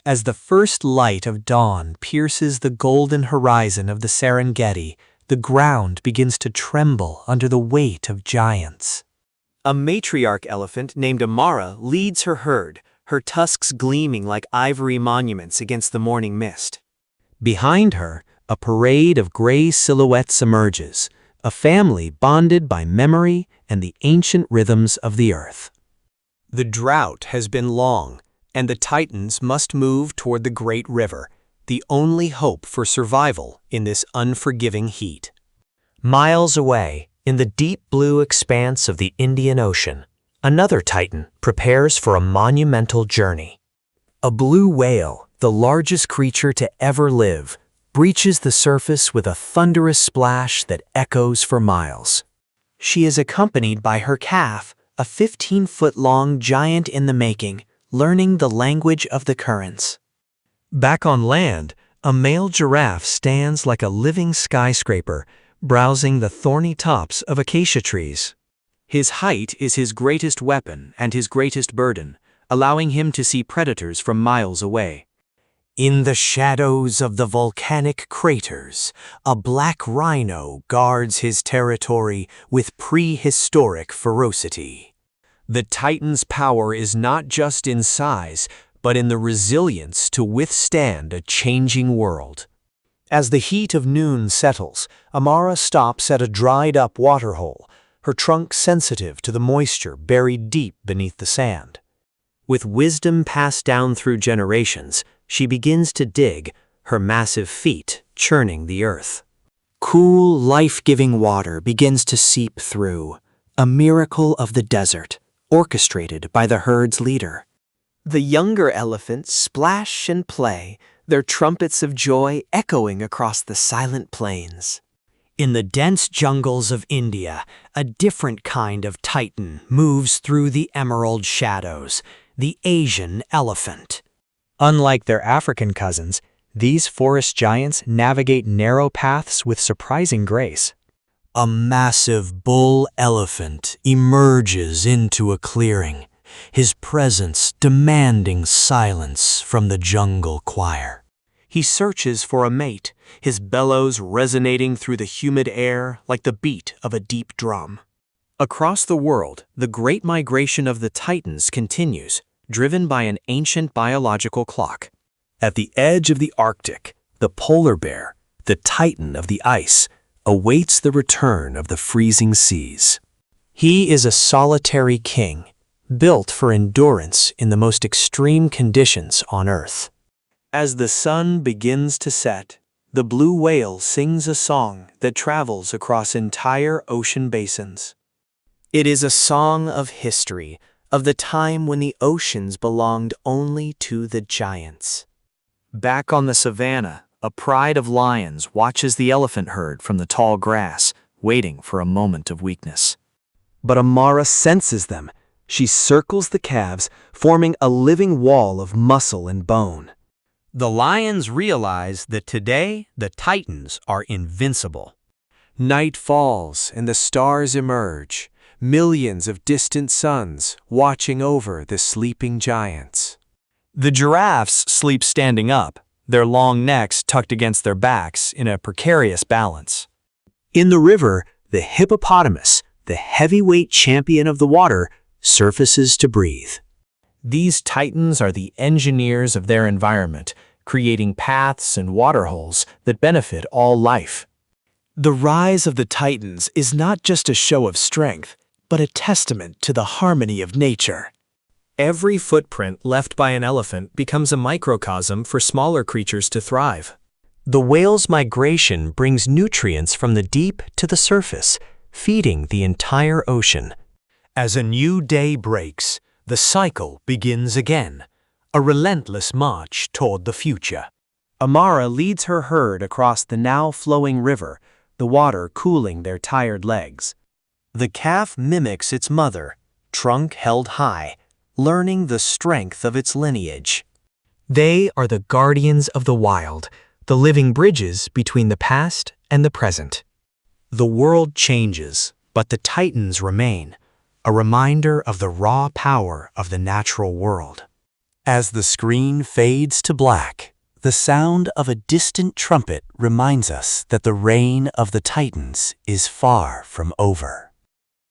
As the first light of dawn pierces the golden horizon of the Serengeti, the ground begins to tremble under the weight of giants. A matriarch elephant named Amara leads her herd, her tusks gleaming like ivory monuments against the morning mist. Behind her, a parade of gray silhouettes emerges, a family bonded by memory and the ancient rhythms of the earth. The drought has been long, and the titans must move toward the great river, the only hope for survival in this unforgiving heat. Miles away, in the deep blue expanse of the Indian Ocean, another titan prepares for a monumental journey. A blue whale, the largest creature to ever live, breaches the surface with a thunderous splash that echoes for miles. She is accompanied by her calf, a 15-foot-long giant in the making, learning the language of the currents. Back on land, a male giraffe stands like a living skyscraper, browsing the thorny tops of acacia trees. His height is his greatest weapon and his greatest burden, allowing him to see predators from miles away. In the shadows of the volcanic craters, a black rhino guards his territory with prehistoric ferocity. The titan's power is not just in size, but in the resilience to withstand a changing world. As the heat of noon settles, Amara stops at a dried-up waterhole, her trunk sensitive to the moisture buried deep beneath the sand. With wisdom passed down through generations, she begins to dig, her massive feet churning the earth. Cool, life-giving water begins to seep through, a miracle of the desert, orchestrated by the herd's leader. The younger elephants splash and play, their trumpets of joy echoing across the silent plains. In the dense jungles of India, a different kind of titan moves through the emerald shadows, the Asian elephant. Unlike their African cousins, these forest giants navigate narrow paths with surprising grace. A massive bull elephant emerges into a clearing, his presence demanding silence from the jungle choir. He searches for a mate, his bellows resonating through the humid air like the beat of a deep drum. Across the world, the great migration of the titans continues, driven by an ancient biological clock. At the edge of the Arctic, the polar bear, the titan of the ice, awaits the return of the freezing seas. He is a solitary king, built for endurance in the most extreme conditions on Earth. As the sun begins to set, the blue whale sings a song that travels across entire ocean basins. It is a song of history, of the time when the oceans belonged only to the giants. Back on the savannah, a pride of lions watches the elephant herd from the tall grass, waiting for a moment of weakness. But Amara senses them. She circles the calves, forming a living wall of muscle and bone. The lions realize that today the titans are invincible. Night falls and the stars emerge, millions of distant suns watching over the sleeping giants. The giraffes sleep standing up, their long necks tucked against their backs in a precarious balance. In the river, the hippopotamus, the heavyweight champion of the water, surfaces to breathe. These titans are the engineers of their environment, creating paths and waterholes that benefit all life. The rise of the titans is not just a show of strength, but a testament to the harmony of nature. Every footprint left by an elephant becomes a microcosm for smaller creatures to thrive. The whale's migration brings nutrients from the deep to the surface, feeding the entire ocean. As a new day breaks, the cycle begins again, a relentless march toward the future. Amara leads her herd across the now flowing river, the water cooling their tired legs. The calf mimics its mother, trunk held high, learning the strength of its lineage. They are the guardians of the wild, the living bridges between the past and the present. The world changes, but the titans remain, a reminder of the raw power of the natural world. As the screen fades to black, the sound of a distant trumpet reminds us that the reign of the Titans is far from over.